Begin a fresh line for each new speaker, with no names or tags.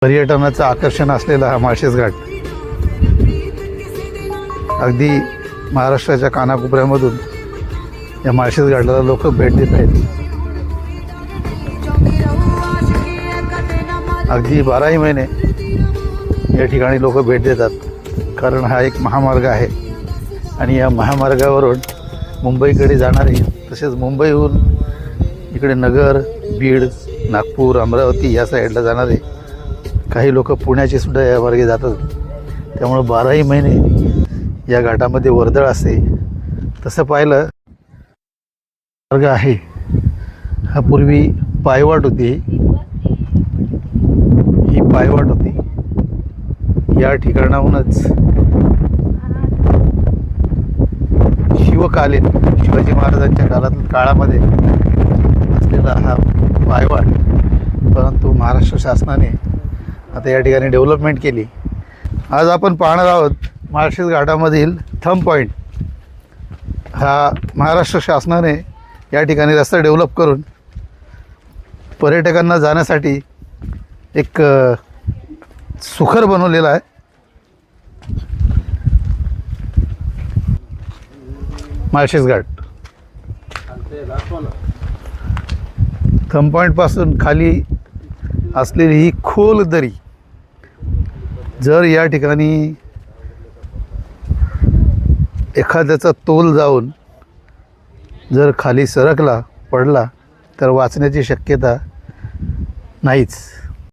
पर्यटनाचं आकर्षण असलेला हा माळशेज घाट अगदी महाराष्ट्राच्या कानाकोपऱ्यामधून या माळशेज घाटाला लोक भेट देत आहेत. अगदी 12ही महिने या ठिकाणी लोक भेट देतात, कारण हा एक महामार्ग आहे आणि या महामार्गावरून मुंबईकडे जाणारे, तसेच मुंबईहून इकडे नगर, बीड, नागपूर, अमरावती या साईडला जाणारे काही लोक पुण्याचे सुद्धा या मार्गे जातात. त्यामुळं 12ही महिने या घाटामध्ये वर्दळ असते. तसं पाहिलं मार्ग आहे हा पूर्वी पायवाट होती. ही पायवाट होती. या ठिकाणाहूनच शिवकालीन शिवाजी महाराजांच्या काळामध्ये असलेला हा पायवाट, परंतु महाराष्ट्र शासनाने आता या ठिकाणी डेव्हलपमेंट केली. आज आपण पाहणार आहोत माळशेज घाटामधील थंब पॉईंट. हा महाराष्ट्र शासनाने या ठिकाणी रस्ता डेव्हलप करून पर्यटकांना जाण्यासाठी एक सुखर बनवलेला आहे. माळशेज घाट थंब पॉईंटपासून खाली असलेली ही खोल दरी, जर या ठिकाणी एखाद्याचा तोल जाऊन जर खाली सरकला पडला तर वाचण्याची शक्यता नाहीच.